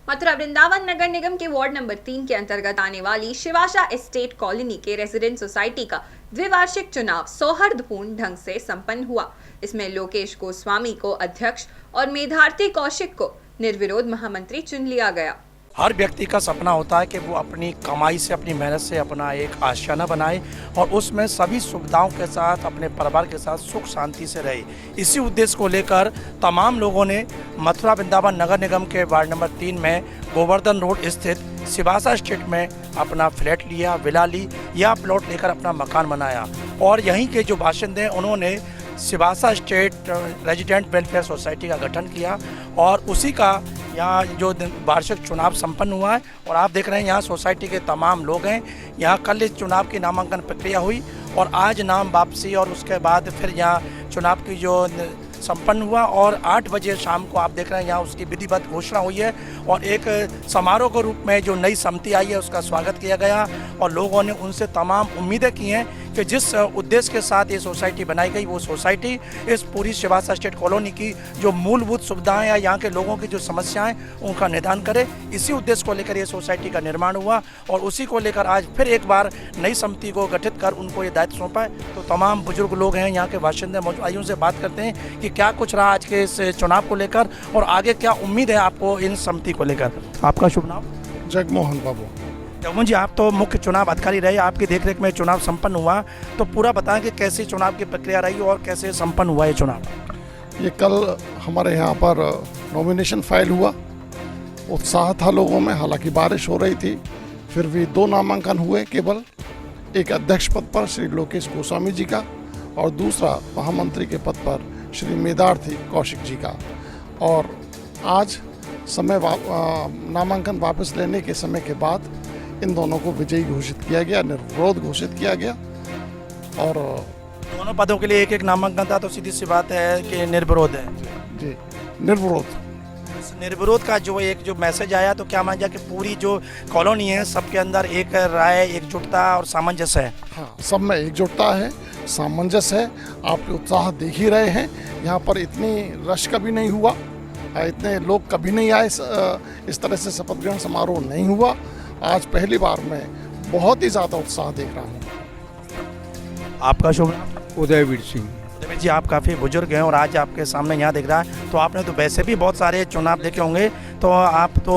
मथुरा वृंदावन नगर निगम के ward number 3 के अंतर्गत आने वाली शिवाशा एस्टेट कॉलोनी के रेजिडेंट सोसाइटी का द्विवार्षिक चुनाव सौहार्दपूर्ण ढंग से संपन्न हुआ। इसमें लोकेश गोस्वामी को अध्यक्ष और मेधार्थी कौशिक को निर्विरोध महामंत्री चुन लिया गया। हर व्यक्ति का सपना होता है कि वो अपनी कमाई से, अपनी मेहनत से अपना एक आशियाना बनाए और उसमें सभी सुविधाओं के साथ अपने परिवार के साथ सुख शांति से रहे। इसी उद्देश्य को लेकर तमाम लोगों ने मथुरा वृंदावन नगर निगम के वार्ड नंबर 3 में गोवर्धन रोड स्थित शिवाशा एस्टेट में अपना फ्लैट लिया, विला ली या प्लॉट लेकर अपना मकान बनाया। और यहीं के जो बाशिंदे हैं उन्होंने शिवाशा एस्टेट रेजिडेंट वेलफेयर सोसाइटी का गठन किया और उसी का यहाँ जो वार्षिक चुनाव संपन्न हुआ है। और आप देख रहे हैं यहाँ सोसाइटी के तमाम लोग हैं। यहाँ कल इस चुनाव की नामांकन प्रक्रिया हुई और आज नाम वापसी और उसके बाद फिर यहाँ चुनाव की जो संपन्न हुआ और 8 बजे शाम को आप देख रहे हैं यहाँ उसकी विधिवत घोषणा हुई है और एक समारोह के रूप में जो नई समिति आई है उसका स्वागत किया गया और लोगों ने उनसे तमाम उम्मीदें की हैं कि जिस उद्देश्य के साथ ये सोसाइटी बनाई गई वो सोसाइटी इस पूरी शिवाशा एस्टेट कॉलोनी की जो मूलभूत सुविधाएं या यहाँ के लोगों की जो समस्याएं उनका निदान करे। इसी उद्देश्य को लेकर ये सोसाइटी का निर्माण हुआ और उसी को लेकर आज फिर एक बार नई समिति को गठित कर उनको ये दायित्व सौंपा है। तो तमाम बुजुर्ग लोग हैं, यहाँ के बाशिंदे मौजूद, आइए उनसे बात करते हैं कि क्या कुछ रहा आज के इस चुनाव को लेकर और आगे क्या उम्मीद है आपको इन समिति को लेकर। आपका शुभ नाम? जगमोहन बाबू। जगमोहन जी, आप तो मुख्य चुनाव अधिकारी रहे, आपकी देखरेख में चुनाव संपन्न हुआ, तो पूरा बताएं कि कैसी चुनाव की प्रक्रिया रही और कैसे संपन्न हुआ ये चुनाव। ये कल हमारे यहाँ पर नॉमिनेशन फाइल हुआ, उत्साह था लोगों में। हालांकि बारिश हो रही थी, फिर भी 2 नामांकन हुए केवल, एक अध्यक्ष पद पर श्री लोकेश गोस्वामी जी का और दूसरा महामंत्री के पद पर श्री मेधार्थी कौशिक जी का। और आज नामांकन वापस लेने के समय के बाद इन दोनों को विजयी घोषित किया गया, निर्विरोध घोषित किया गया। और दोनों पदों के लिए एक नामांकन था, तो सीधी सी बात है कि निर्विरोध है। जी, निर्विरोध। निर्विरोध का जो मैसेज आया, तो क्या मान जा कि पूरी जो कॉलोनी है सबके अंदर एक राय, एकजुटता और सामंजस्य है। हाँ, सब में एकजुटता है, सामंजस्य है। आप उत्साह देख ही रहे हैं, यहाँ पर इतनी रश कभी नहीं हुआ, इतने लोग कभी नहीं आए, इस तरह से शपथ ग्रहण समारोह नहीं हुआ। आज पहली बार मैं बहुत ही ज़्यादा उत्साह देख रहा हूँ। आपका शुभ नाम? उदयवीर सिंह। उदयवीर जी, आप काफ़ी बुजुर्ग हैं और आज आपके सामने यहाँ दिख रहा है, तो आपने तो वैसे भी बहुत सारे चुनाव देखे होंगे, तो आप तो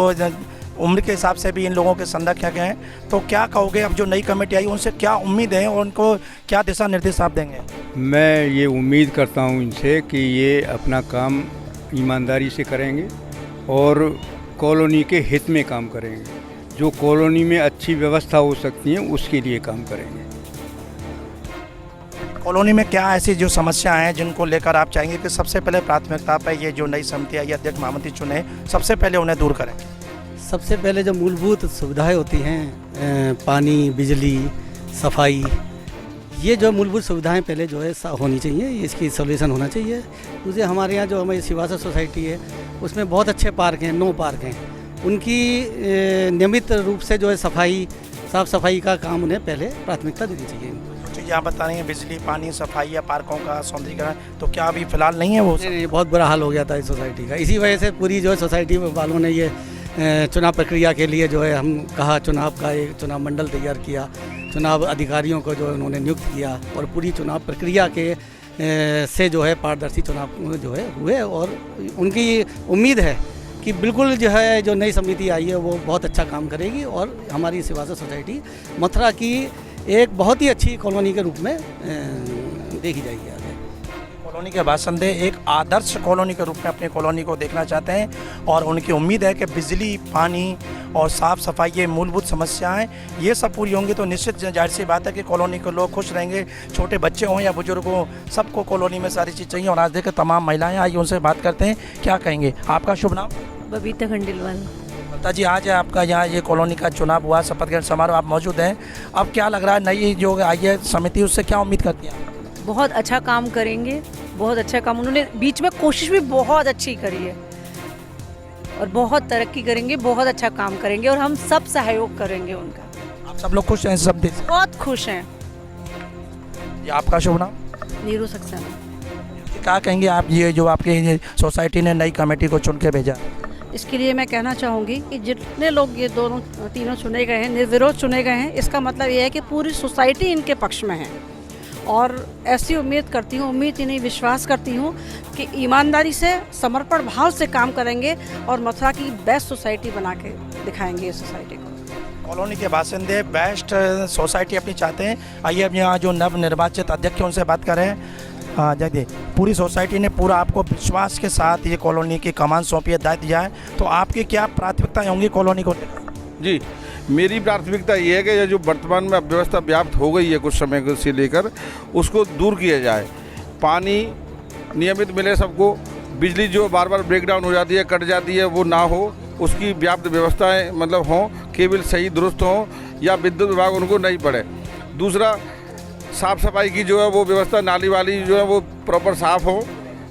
उम्र के हिसाब से भी इन लोगों के संरक्षक हैं, तो क्या कहोगे अब जो नई कमेटी आई उनसे क्या उम्मीद है और उनको क्या दिशा निर्देश आप देंगे? मैं ये उम्मीद करता हूँ इनसे कि ये अपना काम ईमानदारी से करेंगे और कॉलोनी के हित में काम करेंगे। जो कॉलोनी में अच्छी व्यवस्था हो सकती है उसके लिए काम करेंगे। कॉलोनी में क्या ऐसी जो समस्याएं हैं जिनको लेकर आप चाहेंगे कि सबसे पहले प्राथमिकता पर ये जो नई समिति आई, अध्यक्ष महामंत्री चुने, सबसे पहले उन्हें दूर करें? सबसे पहले जो मूलभूत सुविधाएं होती हैं, पानी, बिजली, सफाई, ये जो मूलभूत सुविधाएं पहले जो है होनी चाहिए, इसकी सॉल्यूशन होना चाहिए। दूसरे हमारे यहाँ जो हमारी शिवाशा सोसाइटी है उसमें बहुत अच्छे पार्क हैं, 9 पार्क हैं, उनकी नियमित रूप से जो है साफ सफाई का काम उन्हें पहले प्राथमिकता देनी चाहिए। चीज़ें आप बता रही हैं, बिजली, पानी, सफाई या पार्कों का सौंदर्यीकरण, तो क्या अभी फिलहाल नहीं है वो? नहीं, बहुत बुरा हाल हो गया था इस सोसाइटी का। इसी वजह से पूरी जो है सोसाइटी वालों ने ये चुनाव प्रक्रिया के लिए जो है हम कहा, चुनाव का एक चुनाव मंडल तैयार किया, चुनाव अधिकारियों को जो है उन्होंने नियुक्त किया और पूरी चुनाव प्रक्रिया के से जो है पारदर्शी चुनाव जो है हुए। और उनकी उम्मीद है कि बिल्कुल जो है जो नई समिति आई है वो बहुत अच्छा काम करेगी और हमारी शिवाशा सोसाइटी मथुरा की एक बहुत ही अच्छी कॉलोनी के रूप में देखी जाएगी। आगे कॉलोनी के बाशिंदे एक आदर्श कॉलोनी के रूप में अपनी कॉलोनी को देखना चाहते हैं और उनकी उम्मीद है कि बिजली, पानी और साफ़ सफाई, ये मूलभूत समस्याएं ये सब पूरी होंगी तो निश्चित जाहिर सी बात है कि कॉलोनी के लोग खुश रहेंगे, छोटे बच्चे हों या बुजुर्ग हों, सबको कॉलोनी में सारी चीज़ चाहिए। और आज देखें तमाम महिलाएं, आइए उनसे बात करते हैं, क्या कहेंगे। आपका शुभ नाम? बबीता खंडेलवाल। बता जी, आज आपका यहाँ ये कॉलोनी का चुनाव हुआ, शपथ ग्रहण समारोह, आप मौजूद हैं, अब क्या लग रहा है नई जो आई है समिति, उससे क्या उम्मीद करती हैं? बहुत अच्छा काम करेंगे, बहुत अच्छा काम, उन्होंने बीच में कोशिश भी बहुत अच्छी करी है और बहुत तरक्की करेंगे, बहुत अच्छा काम करेंगे और हम सब सहयोग करेंगे उनका। आप सब लोग खुश हैं? सब बहुत खुश हैं। ये आपका शुभ नाम? नीरू सक्सेना। क्या कहेंगे आप, ये जो आपकी सोसाइटी ने नई कमेटी को चुन के भेजा? इसके लिए मैं कहना चाहूँगी कि जितने लोग ये दोनों तीनों चुने गए हैं, निर्विरोध चुने गए हैं, इसका मतलब ये है कि पूरी सोसाइटी इनके पक्ष में है। और ऐसी उम्मीद करती हूँ, उम्मीद ही नहीं विश्वास करती हूँ कि ईमानदारी से, समर्पण भाव से काम करेंगे और मथुरा की बेस्ट सोसाइटी बना के दिखाएंगे इस सोसाइटी को। कॉलोनी के बासिंदे बेस्ट सोसाइटी अपनी चाहते हैं। आइए अब यहाँ जो नवनिर्वाचित अध्यक्ष हैं उनसे बात करें। जय, पूरी सोसाइटी ने पूरा आपको विश्वास के साथ ये कॉलोनी की कमान सौंपी है, दायित्व दिया है, तो आपकी क्या प्राथमिकताएं होंगी कॉलोनी को लेकर? जी, मेरी प्राथमिकता ये है कि ये जो वर्तमान में अव्यवस्था व्याप्त हो गई है कुछ समय से लेकर, उसको दूर किया जाए। पानी नियमित मिले सबको, बिजली जो बार बार ब्रेकडाउन हो जाती है, कट जाती है, वो ना हो, उसकी व्याप्त व्यवस्थाएं मतलब हों, केबल सही दुरुस्त हों या विद्युत विभाग उनको नहीं पड़े। दूसरा, साफ़ सफाई की जो है वो व्यवस्था, नाली वाली जो है वो प्रॉपर साफ़ हो,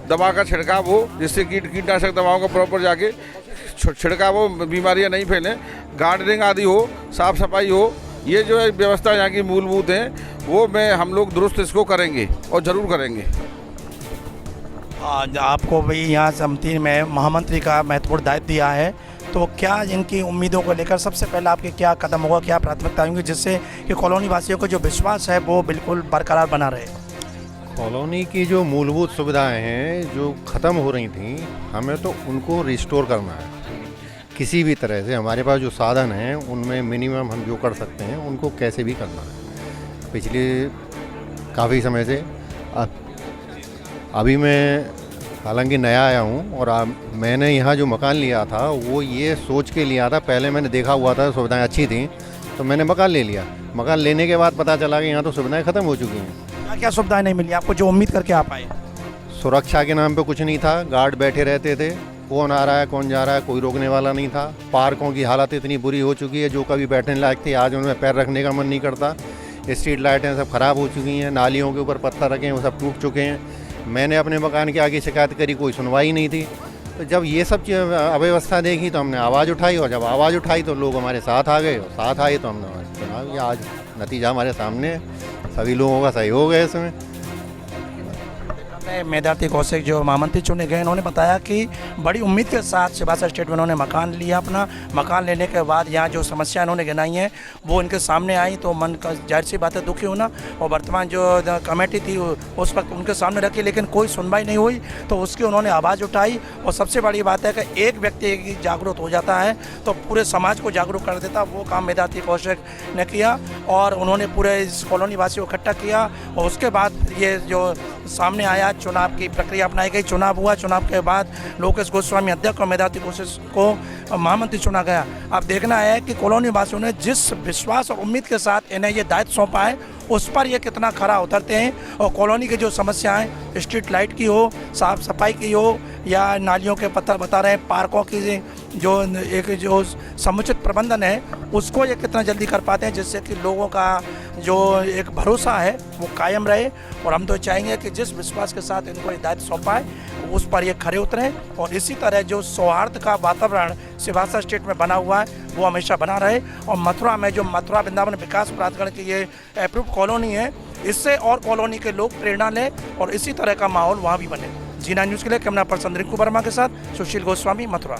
दवा का छिड़काव हो जिससे कीटनाशक दवाओं का प्रॉपर जाके छिड़काव हो, बीमारियां नहीं फैलें, गार्डनिंग आदि हो, साफ़ सफाई हो। ये जो है व्यवस्था यहाँ की मूलभूत हैं, वो हम लोग दुरुस्त इसको करेंगे और ज़रूर करेंगे। आज आपको भी यहाँ समिति में महामंत्री का महत्वपूर्ण दायित्व दिया है, तो क्या इनकी उम्मीदों को लेकर सबसे पहले आपके क्या कदम होगा, क्या प्राथमिकता होंगी जिससे कि कॉलोनी वासियों को जो विश्वास है वो बिल्कुल बरकरार बना रहे? कॉलोनी की जो मूलभूत सुविधाएं हैं जो ख़त्म हो रही थी, हमें तो उनको रिस्टोर करना है किसी भी तरह से। हमारे पास जो साधन हैं उनमें मिनिमम हम जो कर सकते हैं उनको कैसे भी करना है। पिछले काफ़ी समय से अभी मैं हालांकि नया आया हूँ और मैंने यहाँ जो मकान लिया था वो ये सोच के लिया था, पहले मैंने देखा हुआ था सुविधाएं अच्छी थी तो मैंने मकान ले लिया। मकान लेने के बाद पता चला कि यहाँ तो सुविधाएं ख़त्म हो चुकी हैं। क्या क्या सुविधाएं नहीं मिली आपको जो उम्मीद करके आप आए? सुरक्षा के नाम पे कुछ नहीं था, गार्ड बैठे रहते थे, कौन आ रहा है कौन जा रहा है कोई रोकने वाला नहीं था। पार्कों की हालत इतनी बुरी हो चुकी है, जो कभी बैठने लायक थी आज उनमें पैर रखने का मन नहीं करता। स्ट्रीट लाइटें सब ख़राब हो चुकी हैं, नालियों के ऊपर पत्थर रखे हैं वो सब टूट चुके हैं। मैंने अपने मकान के आगे शिकायत करी, कोई सुनवाई नहीं थी। तो जब ये सब अव्यवस्था देखी तो हमने आवाज़ उठाई, और जब आवाज़ उठाई तो लोग हमारे साथ आ गए, और साथ आए तो हमने चुनाव किया। आज नतीजा हमारे सामने है, सभी लोगों का सहयोग है इसमें। मेधार्थी कौशिक जो महामंत्री चुने गए, उन्होंने बताया कि बड़ी उम्मीद के साथ शिवासा स्टेट में उन्होंने मकान लिया। अपना मकान लेने के बाद यहाँ जो समस्या उन्होंने गिनाई हैं वो इनके सामने आई, तो मन का जाहिर सी बात है दुखी होना। और वर्तमान जो कमेटी थी उस वक्त उनके सामने रखी, लेकिन कोई सुनवाई नहीं हुई, तो उसकी उन्होंने आवाज़ उठाई। और सबसे बड़ी बात है कि एक व्यक्ति जागरूक हो जाता है तो पूरे समाज को जागरूक कर देता, वो काम मेधार्थी कौशिक ने किया। और उन्होंने पूरे इस कॉलोनी वासियों को इकट्ठा किया, और उसके बाद ये जो सामने आया, चुनाव की प्रक्रिया अपनाई गई, चुनाव हुआ। चुनाव के बाद लोकेश गोस्वामी अध्यक्ष और मेधार्थी कौशिक को महामंत्री चुना गया। अब देखना है कि कॉलोनी वासियों ने जिस विश्वास और उम्मीद के साथ इन्हें ये दायित्व सौंपा है उस पर ये कितना खरा उतरते हैं। और कॉलोनी की जो समस्याएं स्ट्रीट लाइट की हो, साफ़ सफाई की हो, या नालियों के पत्थर बता रहे हैं, पार्कों की जो एक जो समुचित प्रबंधन है उसको ये कितना जल्दी कर पाते हैं, जिससे कि लोगों का जो एक भरोसा है वो कायम रहे। और हम तो चाहेंगे कि जिस विश्वास के साथ इनको ये दायित्व सौंपा है उस पर ये खरे उतरें, और इसी तरह जो सौहार्द का वातावरण सिवासा स्टेट में बना हुआ है वो हमेशा बना रहे। और मथुरा में जो मथुरा वृंदावन विकास प्राधिकरण की ये अप्रूव्ड कॉलोनी है, इससे और कॉलोनी के लोग प्रेरणा लें और इसी तरह का माहौल वहाँ भी बने। जीना न्यूज़ के लिए कैमरा पर्सन रिंकू वर्मा के साथ सुशील गोस्वामी, मथुरा।